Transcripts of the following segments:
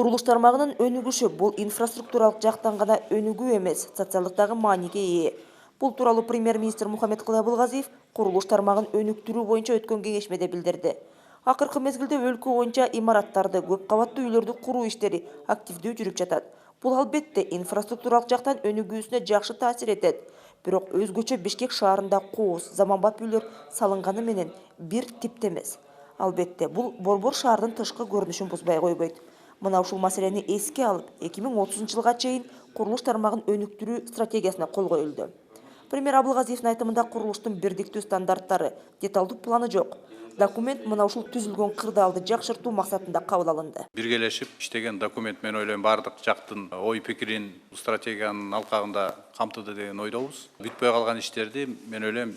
Курулуш тармагынын өнүгүшү бул инфраструктуралык жактан гана өнүгүү эмес, социалдык дагы мааниге ээ. Бул тууралуу премьер-министр Мухаммедкулай Абылгазиев курулуш тармагын өнүктүрүү боюнча өткөн кеңешмеде билдирди. Акыркы мезгилде өлкө боюнча имараттарды, көп кабаттуу үйлөрдү куруу иштери активдүү жүрүп жатат. Бул албетте инфраструктуралык жактан өнүгүүсүнө жакшы таасир этет. Бирок өзгөчө Бишкек шаарында кооз, заманбап үйлөр салынганы менен бир типте эмес. Албетте, бул борбор шаардын тышкы көрүнүшүн бузбай койбойт. Мына ушул маселени эске алып, 2030-жылга чейин курулуш тармагын өнүктүрүү стратегиясына кол коюлду. Премьер Абылгазиевдин айтымында курулуштун бирдиктүү стандарттары, деталдуу планы жок. Документ мына ушул түзүлгөн кырдаалды жакшыртуу максатында кабыл алынды. Биргелешип иштеген документ мен ойлойм бардык жактын ой пикирин стратегиянын алкагында камтыды деген ойдобуз. Бүтпөй калган иштерди мен ойлойм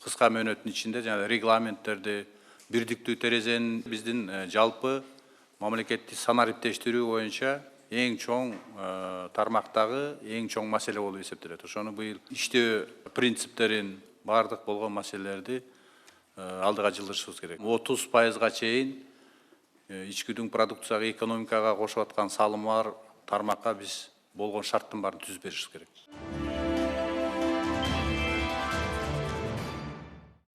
кыска мөөнөттүн ичинде жана регламенттерди, бирдиктүү терезенин биздин жалпы мамлекеттик санариптештирүү боюнча эң чоң тармактагы эң чоң маселе болуп эсептелет. Ошону быйыл иштөө принциптерин бардык болгон маселелерди алдыга жылдырышыбыз керек. 30%га чейин ичкүдүн продукцияга, экономикага кошуп аткан салымдар тармакка биз болгон шарттын баарын түзүп беришибиз керек.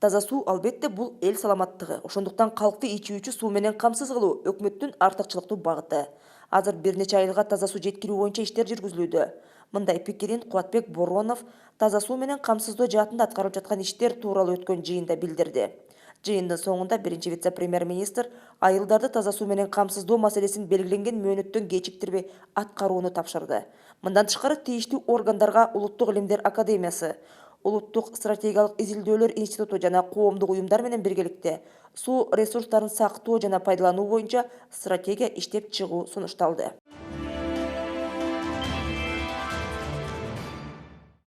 Таза суу албетте бул эл саламаттыгы. Ошондуктан калкты ичүүчү суу менен камсыз кылуу өкмөттүн артыкчылыктуу багыты. Азыр бир нече айылга таза суу жеткирүү боюнча иштер жүргүзүлүүдө. Мындай пикирин Кубатбек Боронов таза суу менен камсыздоо жаатында аткарылып жаткан иштер тууралуу өткөн жыйында билдирди. Жыйындын соңунда биринчи вице-премьер-министр айылдарды таза суу менен камсыздоо маселесин белгиленген мөөнөттөн кечиктирбей аткарууну тапшырды. Мындан тышкары тийиштүү органдарга Улуттук илимдер академиясы, Улуттук стратегиялык изилдөөлөр институту жана коомдук уюмдар менен биргеликте суу ресурстарын сактоо жана пайдалануу боюнча стратегия иштеп чыгуу сунушталды.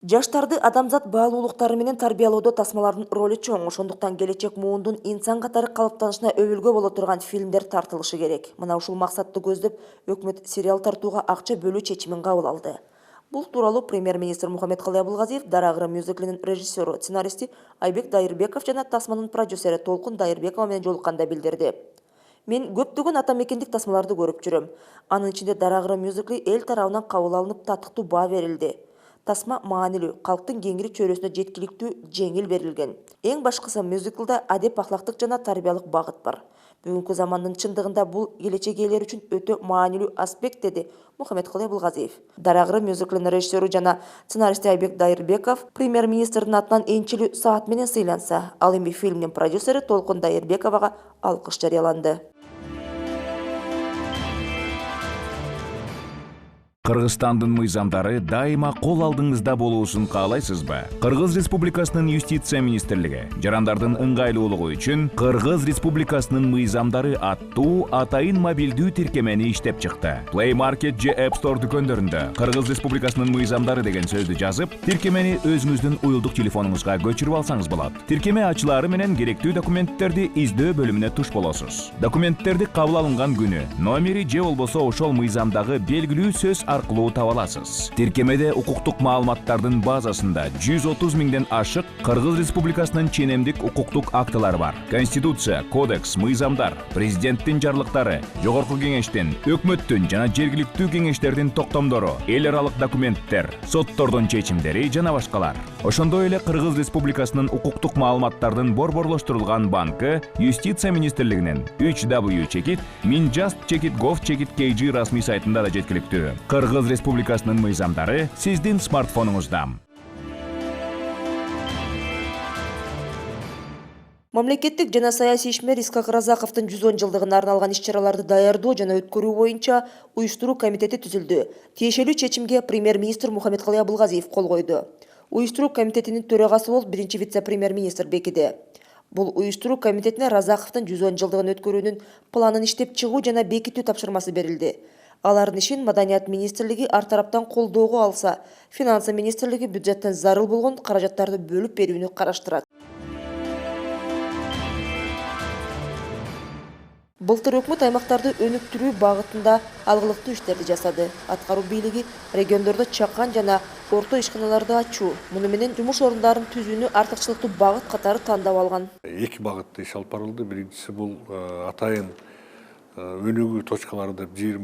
Жаштарды адамзат баалуулуктары менен тарбиялоодо тасмалардын ролу чоң, ошондуктан келечек муундун инсан катары калыптанышына өбүлгө боло турган фильмдер тартылышы керек. Мына ушул максатты көздөп, өкмөт сериал тартууга акча бөлүү чечимин кабыл алды. Бул тууралуу премьер-министр Мухаммедкулай Абылгазиев Дарагыры мюзиклинин режиссеру, сценаристи Айбек Дайырбеков жана тасманын продюсери Толкун Дайырбекова менен жолукканда билдирди. Мен көптөгөн ата мекендик тасмаларды көрүп жүрөм. Анын ичинде Дарагыры мюзикли эл тарабынан кабыл алынып, татыктуу баа берилди. Тасма маанилүү, калктын кеңири чөйрөсүнө жеткиликтүү, жеңил берилген. Эң башкысы мюзиклда адеп ахлактык жана тарбиялык багыт бар. Бүгүнкү замандын чындыгында бул келечек ээлери үчүн өтө маанилүү аспект, деди Мухаммедкулай Абылгазиев. Дарагыры мюзиклинин режиссеру жана сценаристи Айбек Дайырбеков премьер-министрдин атынан энчилүү саат менен сыйланса, ал эми фильмдин продюсери Толкун Дайырбековага алкыш жарыяланды. Кыргызстандын мыйзамдары дайыма кол алдыңызда болуусун каалайсызбы? Кыргыз Республикасынын юстиция министрлиги жарандардын ыңгайлуулугу үчүн Кыргыз Республикасынын мыйзамдары аттуу атайын мобилдүү тиркемени иштеп чыкты. Play Market же App Store дүкөндөрүндө Кыргыз Республикасынын мыйзамдары деген сөздү жазып, тиркемени өзүңүздүн уюлдук телефонуңузга көчүрүп алсаңыз болот. Тиркеме ачылаары менен керектүү документтерди издөө бөлүмүнө туш болосуз. Документтерди кабыл алынган күнү, номери же болбосо ошол мыйзамдагы белгилүү сөз аркылуу таба аласыз. Тиркемеде укуктук маалыматтардын базасында 130 миңден ашык Кыргыз Республикасынын ченемдик укуктук актылары бар. Конституция, кодекс, мыйзамдар, президенттин жарлыктары, жогорку кеңештин, өкмөттүн жана жергиликтүү кеңештердин токтомдору, эл аралык документтер, соттордун чечимдери жана башкалар. Ошондой эле Кыргыз Республикасынын укуктук маалыматтардын борборлоштурулган банкы Юстиция министрлигинин 3w.minjust.gov.kg расмий сайтында да жеткиликтүү. Кыргыз Республикасынын мыйзамдары сиздин смартфонуңузда. Мамлекеттик жана саясий ишмер Искак Разаковдун 110 жылдыгына арналган иш-чараларды даярдоо жана өткөрүү боюнча уюштуруу комитети түзүлдү. Тиешелүү чечимге премьер-министр Мухаммедкулай Абылгазиев кол койду. Уюштуруу комитетинин төрагасы болуп биринчи вице-премьер-министр бекиди. Бул уюштуруу комитетине Разаковдун 110 жылдыгын өткөрүүнүн планын иштеп чыгуу жана бекитүү тапшырмасы берилди. Алардын ишин Маданият министрлиги ар тараптан колдоого алса, Финансы министрлиги бюджеттен зарыл болгон каражаттарды бөлүп берүүнү караштырат. Былтыр өкмөт аймактарды өнүктүрүү багытында алгылыктуу иштерди жасады. Аткаруу бийлиги региондордо чакан жана орто ишканаларды ачуу, муну менен жумуш орундарын түзүүнү артыкчылыктуу багыт катары тандап алган. Эки багытта иш алып барылды. Биринчиси бул атайын өнүгүү точкалары деп 20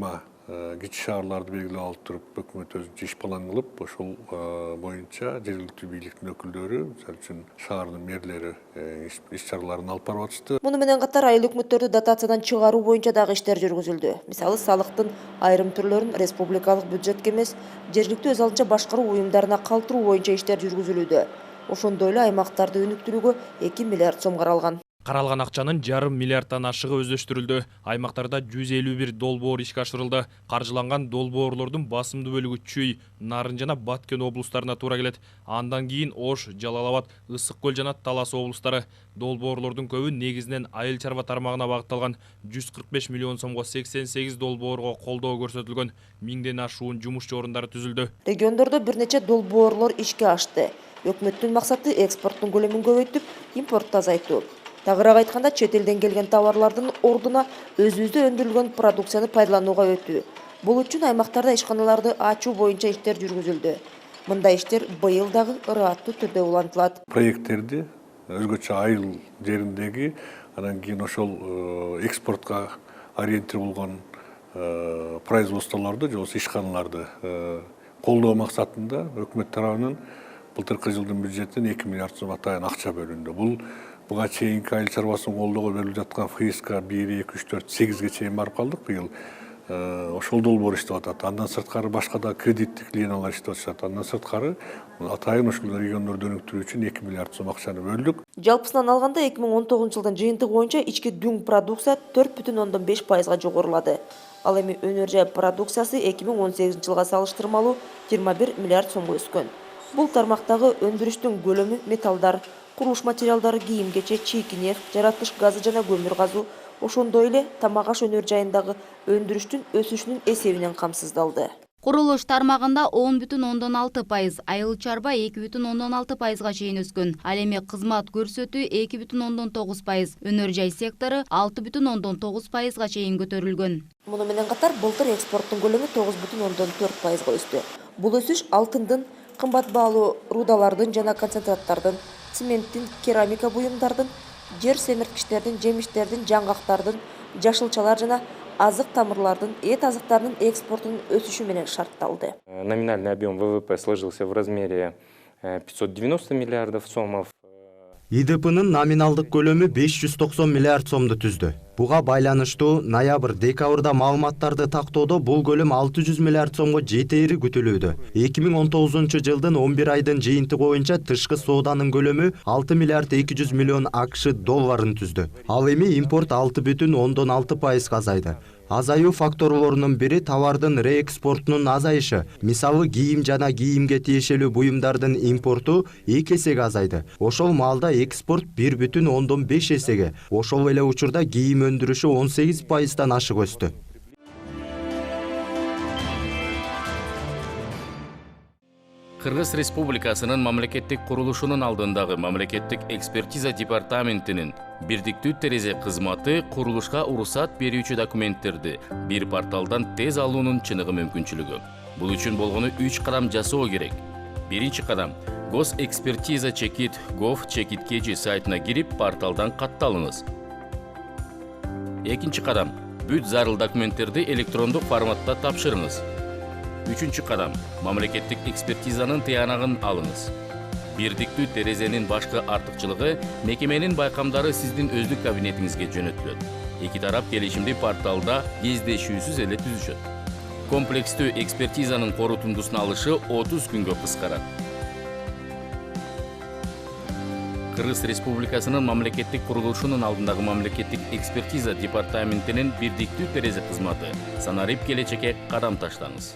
кичи шаарларды белгилеп алып туруп өкмөт өзүнчө иш план кылып ошол боюнча жергиликтүү бийликтин өкүлдөрү, мисалы үчүн шаардын мэрлери иш чараларын алып барып атышты. Муну менен катар айыл өкмөттөрдү дотациядан чыгаруу боюнча дагы иштер жүргүзүлдү. Мисалы, салыктын айрым түрлөрүн республикалык бюджетке эмес, жергиликтүү өз алдынча башкаруу уюмдарына калтыруу боюнча иштер жүргүзүлүүдө. Ошондой эле аймактарды өнүктүрүүгө 2 миллиард сом каралган. Каралган акчанын жарым миллиардтан ашыгы өздөштүрүлдү. Аймактарда 151 долбоор ишке ашырылды. Каржыланган долбоорлордун басымдуу бөлүгү Чүй, Нарын жана Баткен облустарына туура келет. Андан кийин Ош, Жалал Абад, Ысык көл жана Талас облустары. Долбоорлордун көбү негизинен айыл чарба тармагына багытталган. 145 миллион сомго 88 долбоорго колдоо көрсөтүлгөн. 1000ден ашуун жумуш орундары түзүлдү. Региондордо бир нече долбоорлор ишке ашты. Өкмөттүн максаты экспорттун көлөмүн көбөйтүп, импортту азайтуу. Тагыраак айтканда, чет элден келген товарлардын ордуна өзүбүздө өндүрүлгөн продукцияны пайдаланууга өтүү. Бул үчүн аймактарда ишканаларды ачуу боюнча иштер жүргүзүлдү. Мындай иштер быйыл дагы ырааттуу түрдө улантылат. Проекттерди өзгөчө айыл жериндеги, анан кийин ошол экспортко ориентир болгон производстволорду же болбосо ишканаларды колдоо максатында өкмөт тарабынан былтыркы жылдын бюджетинен 2 миллиард сом атайын акча бөлүндү. Буга чейинки айыл чарбасын колдоого берилип жаткан ФСК 1, 2, 3, 4, 8ге чейин барып калдык быйыл. Ошол долбоор иштеп атат. Андан сырткары башка да кредиттик линиялар иштеп атышат. Андан сырткары атайын ошол региондорду өнүктүрүү үчүн 2 миллиард сом акчаны бөлдүк. Жалпысынан алганда 2019 жылдын жыйынтыгы боюнча ички дүң продукция 4,5% жогорулады. Ал эми өнөр жай продукциясы 2018 жылга салыштырмалуу 21 миллиард сомго өскөн. Бул тармактагы өндүрүштүн көлөмү металлдар, курулуш материалдары, кийим-кечек, чийки нефть, жараткыч газы жана көмүр казуу, ошондой эле тамак аш өнөр жайындагы өндүрүштүн өсүшүнүн эсебинен камсыздалды. Курулуш тармагында 10,6%, айыл чарба 2,6%га чейин өскөн. Ал эми кызмат көрсөтүү 2,9%, өнөр жай сектору 6,9%га чейин көтөрүлгөн. Муну менен катар былтыр экспорттун көлөмү 9,4%га өстү. Бул өсүш алтындын, кымбат баалуу рудалардын жана концентраттардын, цементтин, керамика буюмдардын, жер семирткичтердин, жемиштердин, жаңгактардын, жашылчалар жана азык тамырлардын, эт азыктарынын экспортунун өсүшү менен шартталды. Номинальный объем ВВП сложился в размере 590 миллиардов сомов. ИДПнын номиналдык көлөмү 590 миллиард сомду түздү. Буга байланыштуу ноябрь-декабрда маалыматтарды тактоодо бул көлөм 600 миллиард сомго жетээри күтүлүүдө. 2019 жылдын 11 айдын жыйынтыгы боюнча тышкы сооданын көлөмү 6 миллиард 200 миллион АКШ долларын түздү. Ал эми импорт 6,6% азайды. Азаюу факторлорунун бири товардын реэкспортунун азайышы. Мисалы, кийим жана кийимге тиешелүү буюмдардын импорту 2 эсеге азайды. Ошол маалда экспорт 1,5 эсеге. Ошол эле учурда кийим өндүрүшү 18%-дан ашык өстү. Кыргыз Республикасынын мамлекеттик курулушунун алдындагы мамлекеттик экспертиза департаментинин бирдиктүү терезе кызматы курулушка уруксат берүүчү документтерди бир порталдан тез алуунун чыныгы мүмкүнчүлүгү. Бул үчүн болгону 3 кадам жасоо керек. Биринчи кадам — gosekspертиза.gov.kg сайтына кирип, порталдан катталыңыз. Экинчи кадам — бүт зарыл документтерди электрондук форматта тапшырыңыз. Үчүнчү кадам — мамлекеттик экспертизанын тыянагын алыңыз. Бирдиктүү терезенин башкы артыкчылыгы — мекеменин байкамдары сиздин өздүк кабинетиңизге жөнөтүлөт. Эки тарап келишимди порталда кездешүүсүз эле түзүшөт. Комплекстүү экспертизанын корутундусун алышы 30 күнгө кыскарат. Кыргыз Республикасынын мамлекеттик курулушунун алдындагы мамлекеттик экспертиза департаментинин бирдиктүү терезе кызматы. Санарип келечекке кадам таштаңыз.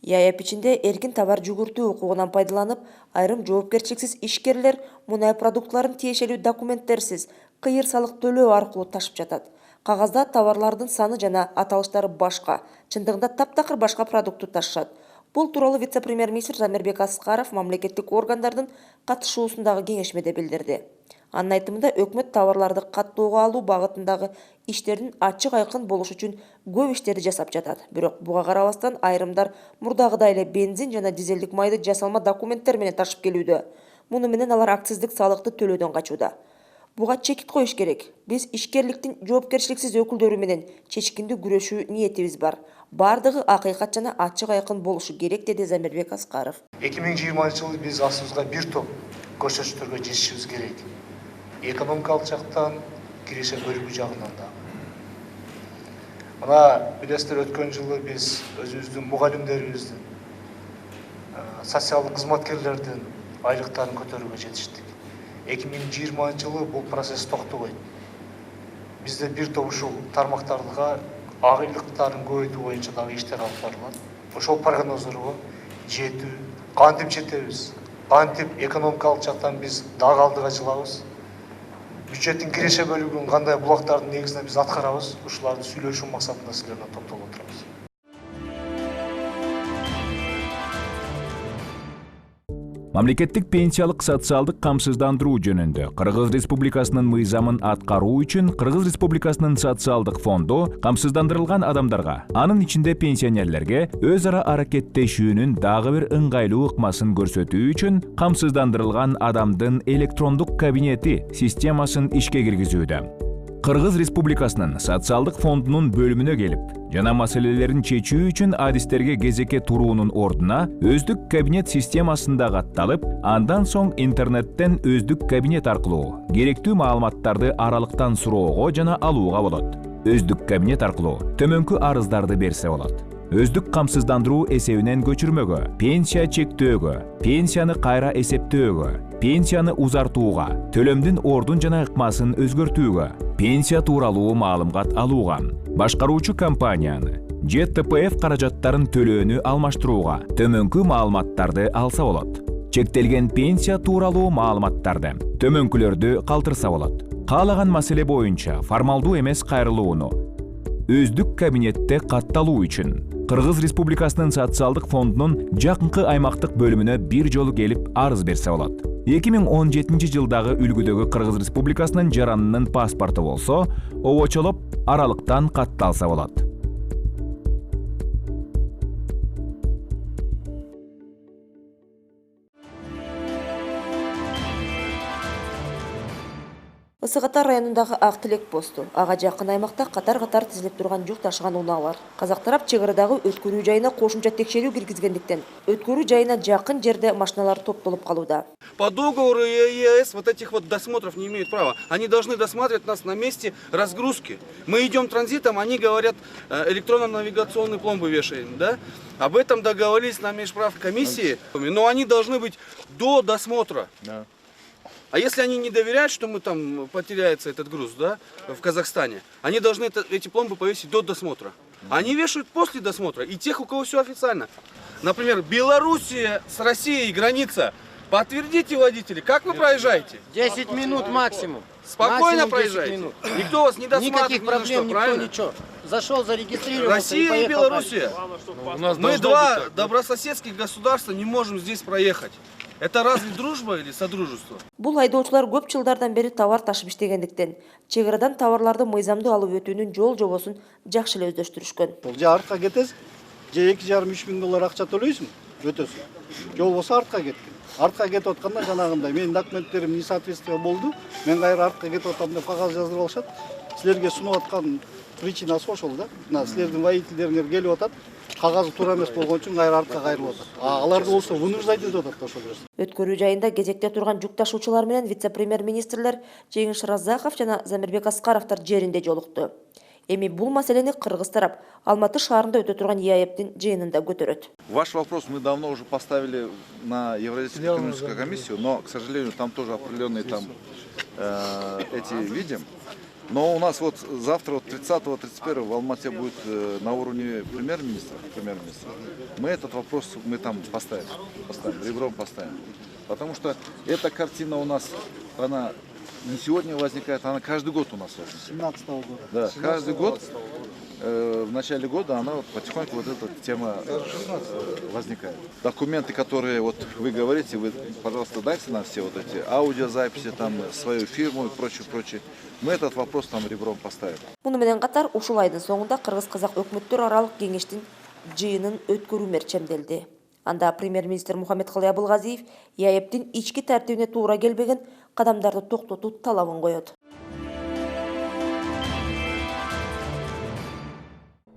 ЯЯП ичинде эркин товар жүгүртүү укугунан пайдаланып, айрым жоопкерчиликсиз ишкерлер мунай продуктларын тиешелүү документтерсиз кыйыр салык төлөө аркылуу ташып жатат. Кагазда товарлардын саны жана аталыштары башка, чындыгында таптакыр башка продуктту ташышат. Бул тууралуу вице-премьер-министр Замирбек Аскаров мамлекеттик органдардын катышуусундагы кеңешмеде билдирди. Анын айтымында өкмөт товарларды каттоого алуу багытындагы иштердин ачык айкын болуш үчүн көп иштерди жасап жатат. Бирок буга карабастан айрымдар мурдагыдай эле бензин жана дизелдик майды жасалма документтер менен ташып келүүдө. Муну менен алар акциздик салыкты төлөөдөн качууда. Буга чекит коюш керек. Биз ишкерликтин жоопкерчиликсиз өкүлдөрү менен чечкиндүү күрөшүү ниетибиз бар. Бардыгы акыйкат жана ачык айкын болушу керек, деди Замирбек Аскаров. 2020 жылы биз астыбызга бир топ көрсөтүштөргө жетишибиз керек. Экономикалык жактан, киреше бөлүгү жагынан да. Мына билесиздер, өткөн жылы биз өзүбүздүн мугалимдерибиздин, социалдык кызматкерлердин айлыктарын көтөрүүгө жетиштик. 2020 жылы бул процесс токтобойт. Бизде бир топ ушул тармактарга айлыктарын көбөйтүү боюнча дагы иштер алып барылат. Ошол прогноздорго жетүү, кантип жетебиз, кантип экономикалык жактан биз дагы алдыга жылабыз, бюджеттин киреше бөлүгүн кандай булактардын негизинде биз аткарабыз, ушуларды сүйлөшүү максатында силер менен токтолуп отурабыз. Мамлекеттик пенсиялык социалдык камсыздандыруу жөнүндө Кыргыз Республикасынын мыйзамын аткаруу үчүн Кыргыз Республикасынын социалдык фонду камсыздандырылган адамдарга, анын ичинде пенсионерлерге өз ара аракеттешүүнүн дагы бир ыңгайлуу ыкмасын көрсөтүү үчүн камсыздандырылган адамдын электрондук кабинети системасын ишке киргизүүдө. Кыргыз Республикасынын социалдык фондунун бөлүмүнө келип, жана маселелерин чечүү үчүн адистерге кезекке туруунун ордуна өздүк кабинет системасында катталып, андан соң интернеттен өздүк кабинет аркылуу керектүү маалыматтарды аралыктан суроого жана алууга болот. Өздүк кабинет аркылуу төмөнкү арыздарды берсе болот. Өздүк камсыздандыруу эсебинен көчүрмөгө, пенсия чектөөгө, пенсияны кайра эсептөөгө, пенсияны узартууга, төлөмдүн ордун жана ыкмасын өзгөртүүгө, пенсия тууралуу маалымат алууга, башкаруучу компанияны же ТПФ каражаттарын төлөөнү алмаштырууга төмөнкү маалыматтарды алса болот. Чектелген пенсия тууралуу маалыматтарды төмөнкүлөрдү калтырса болот. Каалаган маселе боюнча формалдуу эмес кайрылууну өздүк кабинетте катталуу үчүн Кыргыз Республикасынын социалдык фондунун жакынкы аймактык бөлүмүнө бир жолу келип арыз берсе болот. 2017 жылдагы үлгүдөгү Кыргыз Республикасынын жаранынын паспорту болсо, обочолоп аралыктан катталса болот. Ысык Ата районундагы Ак Тилек посту. Ага жакын аймакта катар-катар тизилип турган жүк ташыган унаалар. Казак тарап чек арадагы өткөрүү жайына кошумча текшерүү киргизгендиктен, өткөрүү жайына жакын жерде машиналар топтолуп калууда. По договору ЕС вот этих вот досмотров не имеют права. Они должны досматривать нас на месте разгрузки. Мы идем транзитом, они говорят, электронно-навигационные пломбы вешаем, да? Об этом договорились на межправкомиссии, но они должны быть до досмотра. Да. А если они не доверяют, что мы там потеряется этот груз, да, в Казахстане, они должны эти пломбы повесить до досмотра. Они вешают после досмотра и тех, у кого все официально. Например, Белоруссия с Россией граница. Подтвердите, водители, как вы проезжаете? 10 минут максимум. Спокойно максимум проезжаете. Минут. Никто вас не досматривает. Никаких проблем, никто ничего. Зашел, зарегистрировался. Россия и Белоруссия. Мы два добрососедских государства не можем здесь проехать. Это разве дружба или содружество? Бул айдоочулар көп жылдардан бери товар ташып иштегендиктен, чек арадан товарларды мыйзамдуу алып өтүүнүн жол жобосун жакшы эле өздөштүрүшкөн. Же артка кетесиз, же 2,5-3 миң доллар акча төлөйсүң, өтөсүң. Жол болсо артка кеткен. Артка кетип атканда жанагындай менин документтерим несоответствие болду. Мен кайра артка кетип атам деп кагаз жаздырып алышат. Силерге сунуп аткан причинасы ошол да. Мына силердин водительдериңер келип атат. Кагазы туура эмес болгон үчүн кайра артка кайрылып атат. Аларды болсо вынуждать этип атат ошол жерде. Өткөрүү жайында кезекте турган жүк ташуучулар менен вице-премьер-министрлер Жеңиш Разаков жана Замирбек Аскаровтар жеринде жолукту. Эми бул маселени Кыргыз тарап Алматы шаарында өтө турган ЕАЭПтин жыйынында көтөрөт. Ваш вопрос мы давно уже поставили на Евразийскую экономическую комиссию, но, к сожалению, там тоже определенные там эти видим. Но у нас вот завтра, 30-31 в Алмате будет на уровне премьер-министра. Мы этот вопрос там поставим, ребром поставим. Потому что эта картина у нас, она не сегодня возникает, она каждый год у нас возникает. 17-го года. Да, каждый год, в начале года она потихоньку вот эта тема возникает. Документы, которые вот вы говорите, вы, пожалуйста, дайте нам все вот эти аудиозаписи, там, свою фирму и прочее. Мы этот вопрос там ребром поставим. Муну менен катар ушул айдын соңунда Кыргыз-Казак өкмөттөр аралык кеңештин жыйынын өткөрүү мерчемделди. Анда премьер-министр Мухаммедкалый Абылгазиев ЕАЭПтин ички тартибине туура келбеген кадамдарды токтотуу талабын коет.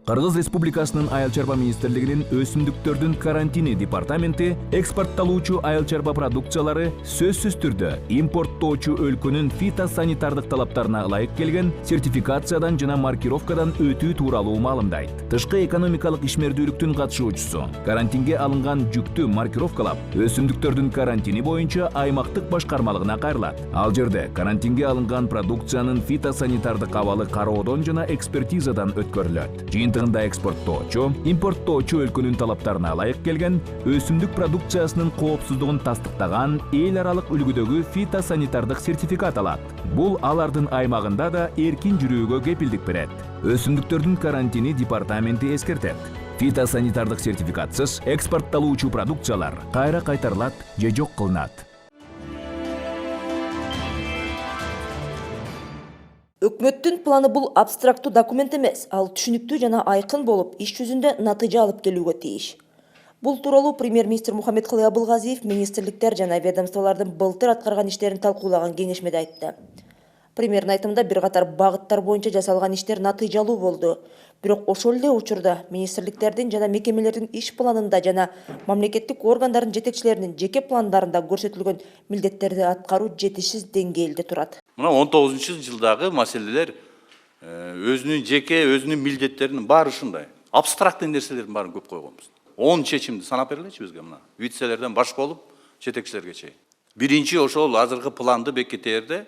Кыргыз Республикасынын Айыл чарба министрлигинин өсүмдүктөрдүн карантини департаменти экспортталуучу айыл чарба продукциялары сөзсүз түрдө импорттоочу өлкөнүн фитосанитардык талаптарына ылайык келген сертификациядан жана маркировкадан өтүү тууралуу маалымдайт. Тышкы экономикалык ишмердүүлүктүн катышуучусу карантинге алынган жүктү маркировкалап, өсүмдүктөрдүн карантини боюнча аймактык башкармалыгына кайрылат. Ал жерде карантинге алынган продукциянын фитосанитардык абалы кароодон жана экспертизадан өткөрүлөт. Жыйынтыгында экспорттоочу, импорттоочу өлкөнүн талаптарына ылайык келген өсүмдүк продукциясынын коопсуздугун тастыктаган эл аралык үлгүдөгү фитосанитардык сертификат алат. Бул алардын аймагында да эркин жүрүүгө кепилдик берет. Өсүмдүктөрдүн карантини департаменти эскертет. Фитосанитардык сертификатсыз экспортталуучу продукциялар кайра кайтарылат же жок кылынат. Өкмөттүн планы бул абстрактуу документ эмес, ал түшүнүктүү жана айкын болуп, иш жүзүндө натыйжа алып келүүгө тийиш. Бул тууралуу премьер-министр Мухаммедкалый Абылгазиев министрликтер жана ведомстволордун былтыр аткарган иштерин талкуулаган кеңешмеде айтты. Премьердин айтымында бир катар багыттар боюнча жасалган иштер натыйжалуу болду. Бирок ошол эле учурда министрликтердин жана мекемелердин иш планында жана мамлекеттик органдардын жетекчилеринин жеке пландарында көрсөтүлгөн милдеттерди аткаруу жетишсиз деңгээлде турат. Мына 19-жылдагы маселелер өзүнүн милдеттеринин баары ушундай. Абстрактный нерселердин баарын көп койгонбуз. 10 чечимди санап бергилечи бизге мына. Вицелерден баш болуп, жетекчилерге чейин. Биринчи ошол азыркы планды бекитерде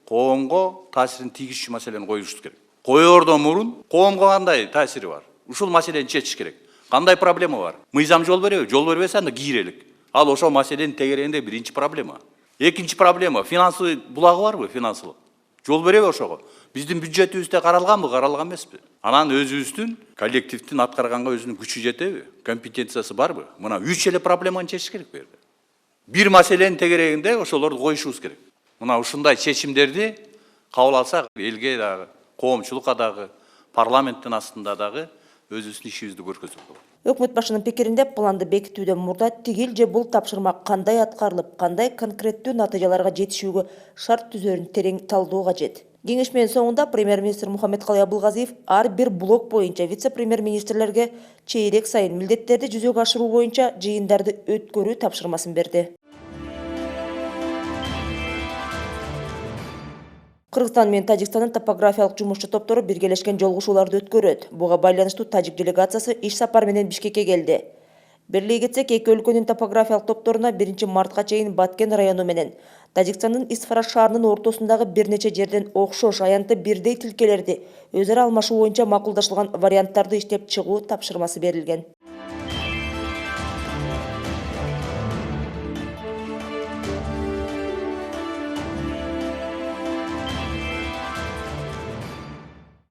коомго таасирин тийгизчү маселени коюш керек. Коердон мурун коомго кандай таасири бар? Ушул маселени чечиш керек. Кандай проблема бар? Мыйзам жол береби? Жол бербесе анда кийрелик. Ал ошол маселенин тегерегинде биринчи проблема. Экинчи проблема, финансылык булагы барбы, финансылык? Жол береби ошого? Биздин бюджетибизде каралганбы, каралган эмеспи? Анан өзүбүздүн коллективдин аткарганга өзүнүн күчү жетеби? Компетенциясы барбы? Мына 3 эле проблеманы чечиш керек бу жерде. Бир маселенин тегерегинде ошолорду коюшубуз керек. Мына ушундай чечимдерди кабыл алсак, элге дагы, коомчулукка дагы, парламенттин астында дагы өзүбүздүн ишибизди көргөзүп болот. Өкмөт башынын пикиринде планды бекитүүдөн мурда тигил же бул тапшырма кандай аткарылып, кандай конкреттүү натыйжаларга жетишүүгө шарт түзөрүн терең талдоо кажет. Кеңешменин соңунда премьер-министр Мухаммедкалый Абылгазиев ар бир блок боюнча вице-премьер-министрлерге чейрек сайын милдеттерди жүзөгө ашыруу боюнча жыйындарды өткөрүү тапшырмасын берди. Кыргызстан менен Тажикстандын топографиялык жумушчу топтору биргелешкен жолугушууларды өткөрөт. Буга байланыштуу тажик делегациясы иш сапар менен Бишкекке келди. Бирлей кетсек, эки өлкөнүн топографиялык топторуна 1 мартка чейин Баткен району менен Тажикстандын Исфара шаарынын ортосундагы бир нече жерден окшош аянты бирдей тилкелерди өз ара алмашуу боюнча макулдашылган варианттарды иштеп чыгуу тапшырмасы берилген.